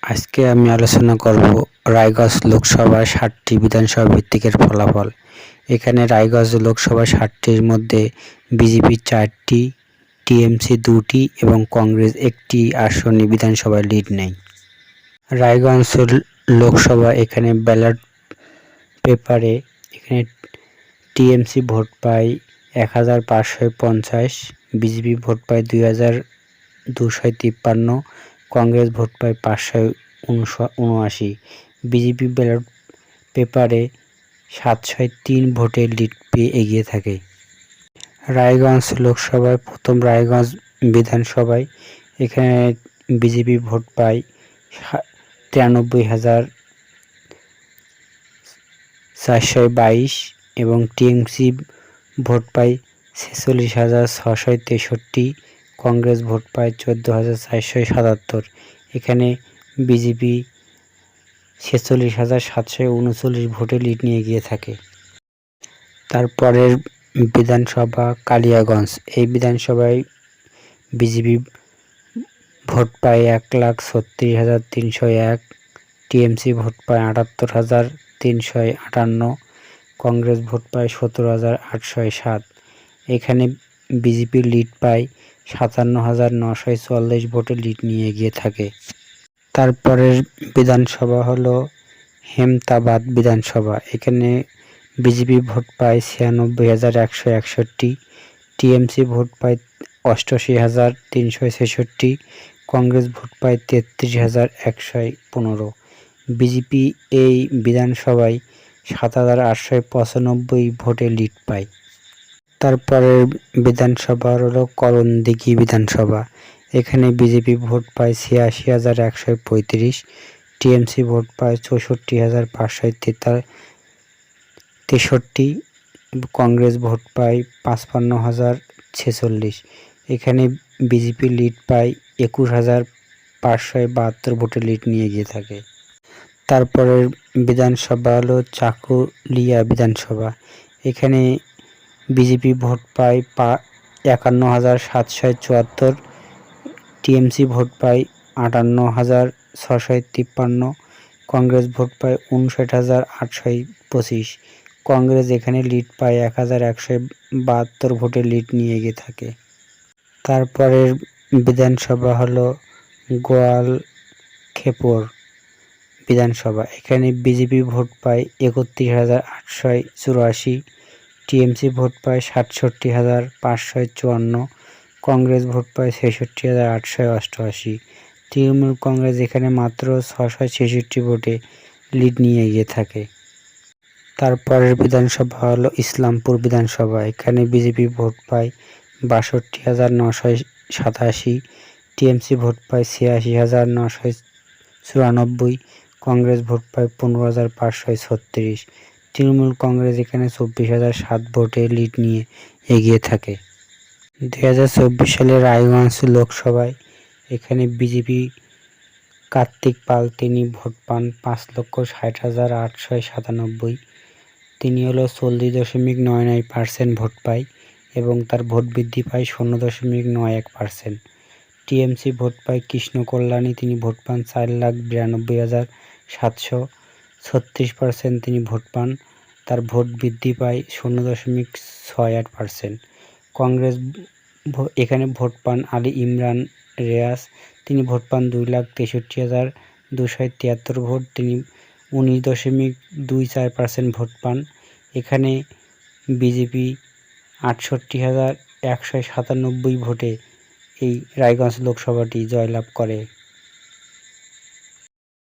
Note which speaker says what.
Speaker 1: আজকে আমি আলোচনা করব রায়গঞ্জ লোকসভায় 7টি বিধানসভা ভিত্তিকের ফলাফল। এখানে রায়গঞ্জ লোকসভা 7টির মধ্যে বিজেপি 4টি, টিএমসি 2টি এবং কংগ্রেস 1টি আসনে বিধানসভায় লিড নেয়। রায়গঞ্জ লোকসভা এখানে ব্যালট পেপারে এখানে টিএমসি ভোট পায় 1550, বিজেপি ভোট পায় 2253, কংগ্রেস ভোট পায় 579, বিজেপি ব্যালট পেপারে 703 ভোটের লিড পেয়ে এগিয়ে থাকে। রায়গঞ্জ লোকসভায় প্রথম রায়গঞ্জ বিধানসভায় এখানে বিজেপি ভোট পায় 93,422 এবং টিএমসি ভোট পায় 46,663, কংগ্রেস ভোট পায় 14,477। এখানে বিজেপি 46,739 ভোটে লিড নিয়ে এগিয়ে থাকে। তারপরের বিধানসভা কালিয়াগঞ্জ। এই বিধানসভায় বিজেপি ভোট পায় 1,36,301, টিএমসি ভোট পায় 78,358, কংগ্রেস ভোট পায় 17,807। এখানে বিজেপি লিড পায় 57,944 ভোটে লিড নিয়ে এগিয়ে থাকে। তারপরের বিধানসভা হলো হেমতাবাদ বিধানসভা। এখানে বিজেপি ভোট পায় 96,161, টিএমসি ভোট পায় 88,366, কংগ্রেস ভোট পায় 33,115। বিজেপি এই বিধানসভায় 7,895 ভোটে লিড পায়। তারপরের বিধানসভা হলো করণদিঘি বিধানসভা। এখানে বিজেপি ভোট পায় 86,135, টিএমসি ভোট পায় 64,563, কংগ্রেস ভোট পায় 55,046। এখানে বিজেপি লিড পায় 21,572 ভোটে লিড নিয়ে গিয়ে থাকে। তারপরের বিধানসভা হলো চাকুলিয়া বিধানসভা। এখানে বিজেপি ভোট পায় 51,774, টিএমসি ভোট পায় 58,653, কংগ্রেস ভোট পায় 59,825। কংগ্রেস এখানে লিড পায় 1,172 ভোটে লিড নিয়ে এগিয়ে থাকে। তারপরের বিধানসভা হলো গোয়ালখেপুর বিধানসভা। এখানে বিজেপি ভোট পায় 31,884, টিএমসি ভোট পায় 67,554, কংগ্রেস ভোট পায় 66,888। তৃণমূল কংগ্রেস এখানে মাত্র 666 ভোটে লিড নিয়ে এগিয়ে থাকে। তারপরের বিধানসভা হলো ইসলামপুর বিধানসভা। এখানে বিজেপি ভোট পায় 62,987, টিএমসি ভোট পায় 86,994, কংগ্রেস ভোট পায় 15,536। তৃণমূল কংগ্রেস এখানে 24,007 ভোটে লিড নিয়ে এগিয়ে থাকে। 2024 সালে রায়গঞ্জ লোকসভায় এখানে বিজেপি কার্তিক পাল তিনি ভোট পান 5,60,897। তিনি হলো 40.99% ভোট পায় এবং তার ভোট বৃদ্ধি পায় 0.91%। টিএমসি ভোট পায় কৃষ্ণ কল্যাণী, তিনি ভোট পান 4,92,736, তিনি ভোট পান, তার ভোট বৃদ্ধি পায় 0.68%। কংগ্রেস এখানে ভোট পান আলী ইমরান রেয়াজ, তিনি ভোট পান 2,63,273 ভোট, তিনি 19.24% ভোট পান। এখানে বিজেপি 68,197 ভোটে এই রায়গঞ্জ লোকসভাটি জয়লাভ করে।